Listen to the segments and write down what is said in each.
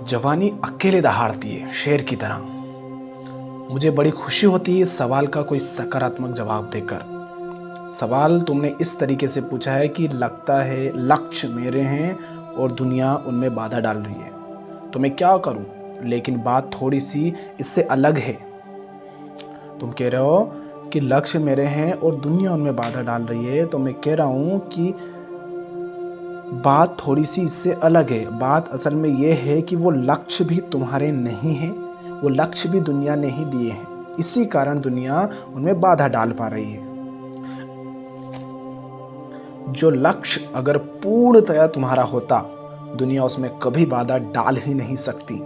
जवानी अकेले दहाड़ती है शेर की तरह। मुझे बड़ी खुशी होती है इस सवाल का कोई सकारात्मक जवाब देकर। सवाल तुमने इस तरीके से पूछा है कि लगता है लक्ष्य मेरे हैं और दुनिया उनमें बाधा डाल रही है, तो मैं क्या करूं। लेकिन बात थोड़ी सी इससे अलग है। तुम कह रहे हो कि लक्ष्य मेरे हैं और दुनिया उनमें बाधा डाल रही है, तो मैं कह रहा हूं कि बात थोड़ी सी इससे अलग है। बात असल में ये है कि वो लक्ष्य भी तुम्हारे नहीं हैं, वो लक्ष्य भी दुनिया ने ही दिए हैं। इसी कारण दुनिया उनमें बाधा डाल पा रही है। जो लक्ष्य अगर पूर्णतया तुम्हारा होता, दुनिया उसमें कभी बाधा डाल ही नहीं सकती।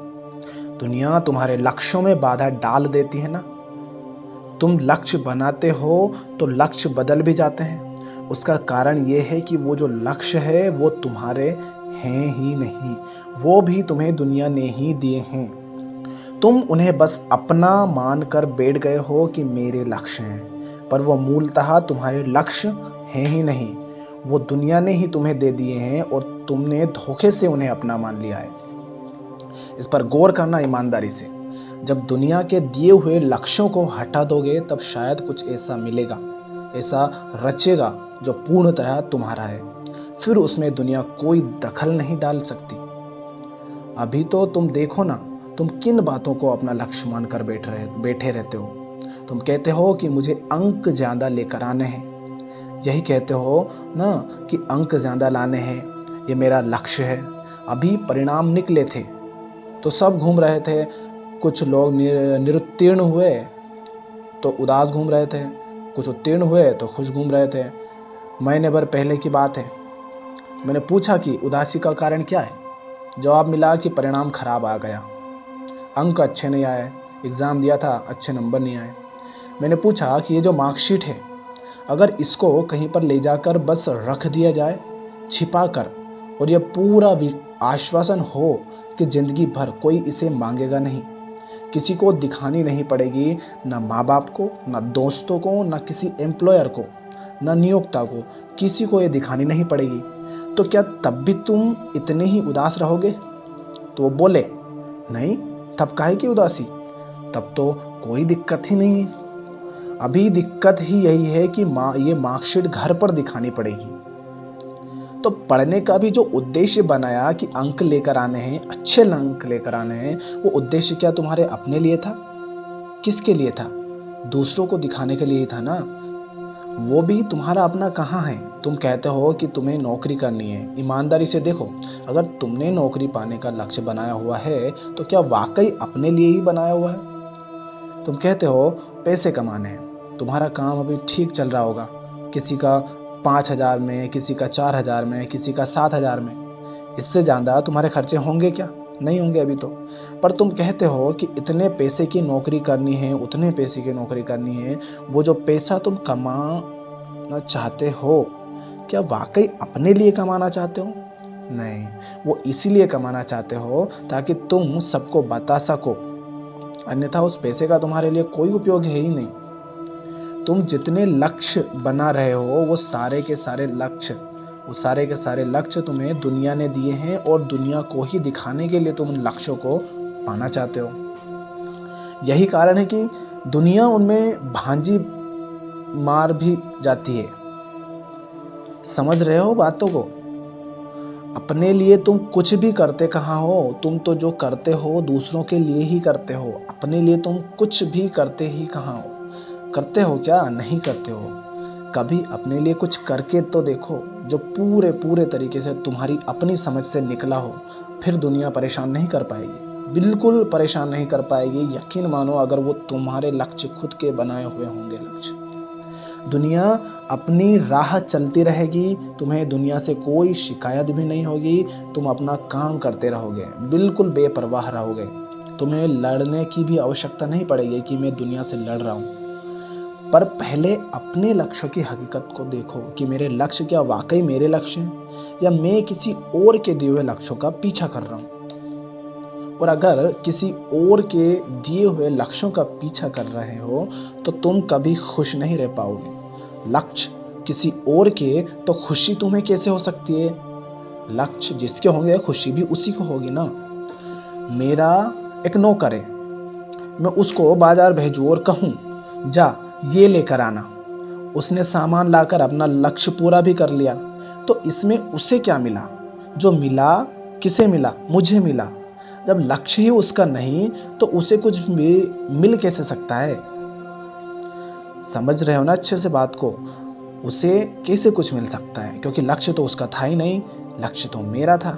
दुनिया तुम्हारे लक्ष्यों में बाधा डाल देती है ना। तुम लक्ष्य बनाते हो तो लक्ष्य बदल भी जाते हैं। उसका कारण ये है कि वो जो लक्ष्य है वो तुम्हारे हैं ही नहीं, वो भी तुम्हें दुनिया ने ही दिए हैं। तुम उन्हें बस अपना मान कर बैठ गए हो कि मेरे लक्ष्य हैं, पर वो मूलतः तुम्हारे लक्ष्य हैं ही नहीं, वो दुनिया ने ही तुम्हें दे दिए हैं और तुमने धोखे से उन्हें अपना मान लिया है। इस पर गौर करना ईमानदारी से। जब दुनिया के दिए हुए लक्ष्यों को हटा दोगे तब शायद कुछ ऐसा मिलेगा, ऐसा रचेगा जो पूर्णतः तुम्हारा है। फिर उसमें दुनिया कोई दखल नहीं डाल सकती। अभी तो तुम देखो ना, तुम किन बातों को अपना लक्ष्य मानकर बैठे रहते हो। तुम कहते हो कि मुझे अंक ज़्यादा लेकर आने हैं। यही कहते हो ना कि अंक ज़्यादा लाने हैं, ये मेरा लक्ष्य है। अभी परिणाम निकले थे तो सब घूम रहे थे। कुछ लोग निरुत्तीर्ण हुए तो उदास घूम रहे थे, कुछ उत्तीर्ण हुए तो खुश घूम रहे थे। महीने भर पहले की बात है, मैंने पूछा कि उदासी का कारण क्या है। जवाब मिला कि परिणाम खराब आ गया, अंक अच्छे नहीं आए, एग्ज़ाम दिया था अच्छे नंबर नहीं आए। मैंने पूछा कि ये जो मार्कशीट है, अगर इसको कहीं पर ले जाकर बस रख दिया जाए छिपा कर, और यह पूरा आश्वासन हो कि ज़िंदगी भर कोई इसे मांगेगा नहीं, किसी को दिखानी नहीं पड़ेगी, ना माँ बाप को, ना दोस्तों को, ना किसी एम्प्लॉयर को, ना नियोक्ता को, किसी को ये दिखानी नहीं पड़ेगी, तो क्या तब भी तुम इतने ही उदास रहोगे। तो वो बोले नहीं, तब काहे की उदासी, तब तो कोई दिक्कत ही नहीं है। अभी दिक्कत ही यही है कि ये मार्कशीट घर पर दिखानी पड़ेगी। तो पढ़ने का भी जो उद्देश्य बनाया कि अंक लेकर आने हैं, अच्छे अंक लेकर आने हैं, वो उद्देश्य क्या तुम्हारे अपने लिए था? किसके लिए था? दूसरों को दिखाने के लिए ही था ना। वो भी तुम्हारा अपना कहाँ है। तुम कहते हो कि तुम्हें नौकरी करनी है। ईमानदारी से देखो, अगर तुमने नौकरी पाने का लक्ष्य बनाया हुआ है तो क्या वाकई अपने लिए ही बनाया हुआ है? तुम कहते हो पैसे कमाने हैं, तुम्हारा काम अभी ठीक चल रहा होगा, किसी का 5,000 में, किसी का 4,000 में, किसी का 7,000 में। इससे ज़्यादा तुम्हारे खर्चे होंगे क्या? नहीं होंगे अभी तो। पर तुम कहते हो कि इतने पैसे की नौकरी करनी है, उतने पैसे की नौकरी करनी है। वो जो पैसा तुम कमाना चाहते हो, क्या वाकई अपने लिए कमाना चाहते हो? नहीं, वो इसीलिए कमाना चाहते हो ताकि तुम सबको बता सको, अन्यथा उस पैसे का तुम्हारे लिए कोई उपयोग है ही नहीं। तुम जितने लक्ष्य बना रहे हो वो सारे के सारे लक्ष्य तुम्हें दुनिया ने दिए हैं और दुनिया को ही दिखाने के लिए तुम उन लक्ष्यों को पाना चाहते हो। यही कारण है कि दुनिया उनमें भांजी मार भी जाती है। समझ रहे हो बातों को? अपने लिए तुम कुछ भी करते कहाँ हो? तुम तो जो करते हो दूसरों के लिए ही करते हो। अपने लिए तुम कुछ भी करते ही कहाँ हो? करते हो क्या? नहीं करते हो। कभी अपने लिए कुछ करके तो देखो जो पूरे तरीके से तुम्हारी अपनी समझ से निकला हो। फिर दुनिया परेशान नहीं कर पाएगी, बिल्कुल परेशान नहीं कर पाएगी। यकीन मानो, अगर वो तुम्हारे लक्ष्य खुद के बनाए हुए होंगे लक्ष्य। दुनिया अपनी राह चलती रहेगी, तुम्हें दुनिया से कोई शिकायत भी नहीं होगी। तुम अपना काम करते रहोगे, बिल्कुल बेपरवाह रहोगे। तुम्हें लड़ने की भी आवश्यकता नहीं पड़ेगी कि मैं दुनिया से लड़ रहा हूँ। पर पहले अपने लक्ष्य की हकीकत को देखो कि मेरे लक्ष्य क्या वाकई मेरे लक्ष्य हैं, या मैं किसी और के दिए हुए लक्ष्यों का पीछा कर रहा हूँ। और अगर किसी और के दिए हुए लक्ष्यों का पीछा कर रहे हो तो तुम कभी खुश नहीं रह पाओगे। लक्ष्य किसी और के तो खुशी तुम्हें कैसे हो सकती है? लक्ष्य जिसके होंगे खुशी भी उसी को होगी ना। मेरा एक नौकर है, मैं उसको बाजार भेजूं और कहूं जा ये लेकर आना, उसने सामान लाकर अपना लक्ष्य पूरा भी कर लिया, तो इसमें उसे क्या मिला? जो मिला किसे मिला? मुझे मिला। जब लक्ष्य ही उसका नहीं तो उसे कुछ भी मिल कैसे सकता है? समझ रहे हो ना अच्छे से बात को? उसे कैसे कुछ मिल सकता है? क्योंकि लक्ष्य तो उसका था ही नहीं, लक्ष्य तो मेरा था,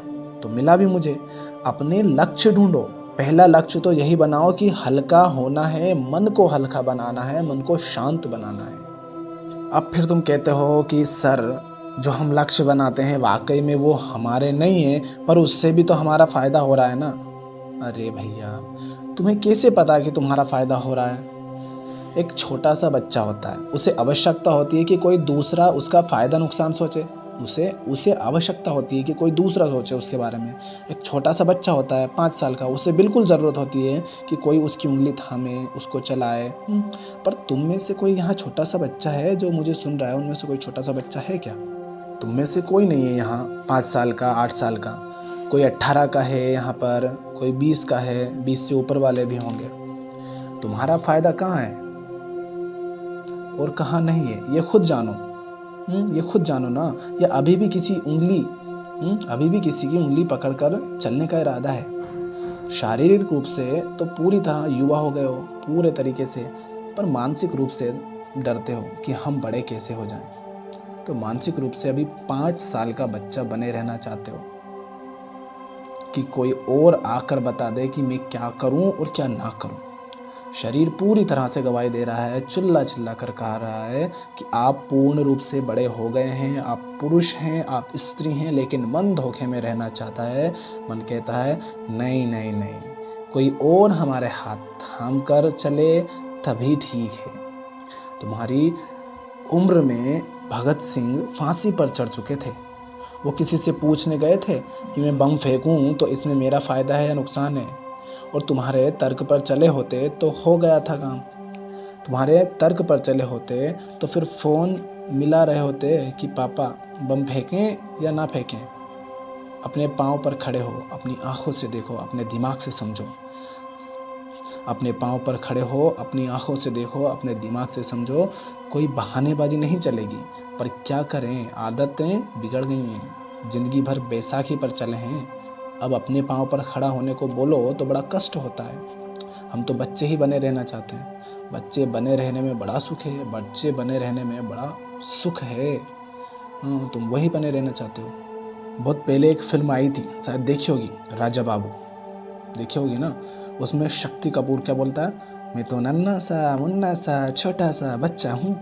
तो मिला भी मुझे। अपने लक्ष्य ढूंढो। पहला लक्ष्य तो यही बनाओ कि हल्का होना है, मन को हल्का बनाना है, मन को शांत बनाना है। अब फिर तुम कहते हो कि सर जो हम लक्ष्य बनाते हैं वाकई में वो हमारे नहीं है, पर उससे भी तो हमारा फायदा हो रहा है ना। अरे भैया, तुम्हें कैसे पता कि तुम्हारा फायदा हो रहा है? एक छोटा सा बच्चा होता है, उसे आवश्यकता होती है कि कोई दूसरा उसका फायदा नुकसान सोचे। उसे आवश्यकता होती है कि कोई दूसरा सोचे उसके बारे में। एक छोटा सा बच्चा होता है 5 साल का, उसे बिल्कुल ज़रूरत होती है कि कोई उसकी उंगली थामे, उसको चलाए। पर तुम में से कोई यहाँ छोटा सा बच्चा है जो मुझे सुन रहा है? उनमें से कोई छोटा सा बच्चा है क्या? तुम में से कोई नहीं है यहाँ 5 साल का, 8 साल का। कोई 18 का है यहाँ पर, कोई 20 का है, 20 से ऊपर वाले भी होंगे। तुम्हारा फायदा कहाँ है और कहाँ नहीं है, ये खुद जानो। ये खुद जानो ना। या अभी भी किसी की उंगली पकड़कर चलने का इरादा है? शारीरिक रूप से तो पूरी तरह युवा हो गए हो पूरे तरीके से, पर मानसिक रूप से डरते हो कि हम बड़े कैसे हो जाएं। तो मानसिक रूप से अभी 5 साल का बच्चा बने रहना चाहते हो कि कोई और आकर बता दे कि मैं क्या करूं और क्या ना करूं। शरीर पूरी तरह से गवाही दे रहा है, चिल्ला चिल्ला कर कह रहा है कि आप पूर्ण रूप से बड़े हो गए हैं, आप पुरुष हैं, आप स्त्री हैं, लेकिन मन धोखे में रहना चाहता है। मन कहता है नहीं नहीं नहीं, कोई और हमारे हाथ थाम कर चले तभी ठीक है। तुम्हारी उम्र में भगत सिंह फांसी पर चढ़ चुके थे। वो किसी से पूछने गए थे कि मैं बम फेंकूं तो इसमें मेरा फ़ायदा है या नुकसान है? और तुम्हारे तर्क पर चले होते तो हो गया था काम। तुम्हारे तर्क पर चले होते तो फिर फ़ोन मिला रहे होते कि पापा बम फेंकें या ना फेंकें। अपने पाँव पर खड़े हो, अपनी आँखों से देखो, अपने दिमाग से समझो। अपने पाँव पर खड़े हो, अपनी आँखों से देखो, अपने दिमाग से समझो। कोई बहानेबाजी नहीं चलेगी। पर क्या करें, आदतें बिगड़ गई हैं, ज़िंदगी भर बैसाखी पर चले हैं। अब अपने पाँव पर खड़ा होने को बोलो तो बड़ा कष्ट होता है। हम तो बच्चे ही बने रहना चाहते हैं। बच्चे बने रहने में बड़ा सुख है, बच्चे बने रहने में बड़ा सुख है। तुम वही बने रहना चाहते हो। बहुत पहले एक फिल्म आई थी, शायद देखी होगी, राजा बाबू, देखी होगी ना। उसमें शक्ति कपूर क्या बोलता है, मैं तो नन्हा सा मुन्ना सा छोटा सा बच्चा हूँ।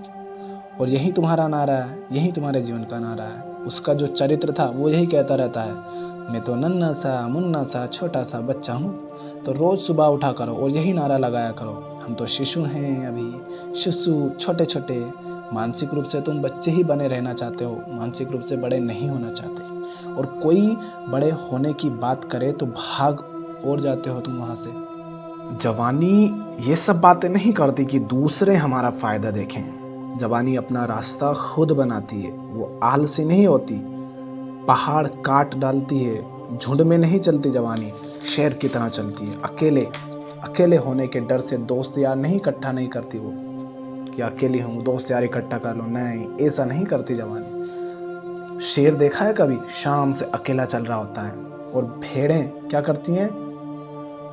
और यही तुम्हारा नारा है, यही तुम्हारे जीवन का नारा है। उसका जो चरित्र था वो यही कहता रहता है, मैं तो नन्हा सा मुन्ना सा छोटा सा बच्चा हूँ। तो रोज़ सुबह उठा करो और यही नारा लगाया करो, हम तो शिशु हैं, अभी शिशु, छोटे छोटे। मानसिक रूप से तुम बच्चे ही बने रहना चाहते हो, मानसिक रूप से बड़े नहीं होना चाहते। और कोई बड़े होने की बात करे तो भाग और जाते हो तुम वहाँ से। जवानी ये सब बातें नहीं करती कि दूसरे हमारा फ़ायदा देखें। जवानी अपना रास्ता खुद बनाती है, वो आलसी नहीं होती, पहाड़ काट डालती है। झुंड में नहीं चलती जवानी, शेर की तरह चलती है। अकेले होने के डर से दोस्त यार नहीं इकट्ठा नहीं करती वो, कि अकेली हूँ दोस्त यार इकट्ठा कर लो, नहीं, ऐसा नहीं करती जवानी। शेर देखा है कभी? शाम से अकेला चल रहा होता है। और भेड़ें क्या करती हैं?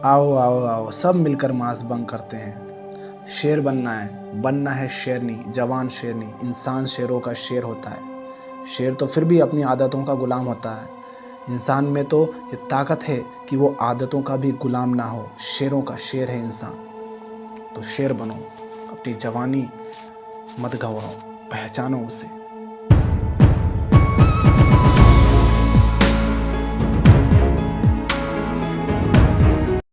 आओ आओ आओ, सब मिलकर मांस भंग करते हैं। शेर बनना है शेरनी, जवान शेरनी। इंसान शेरों का शेर होता है। शेर तो फिर भी अपनी आदतों का गुलाम होता है। इंसान में तो ये ताकत है कि वो आदतों का भी गुलाम ना हो। शेरों का शेर है इंसान। तो शेर बनो, अपनी जवानी मत गवाओ, पहचानो उसे।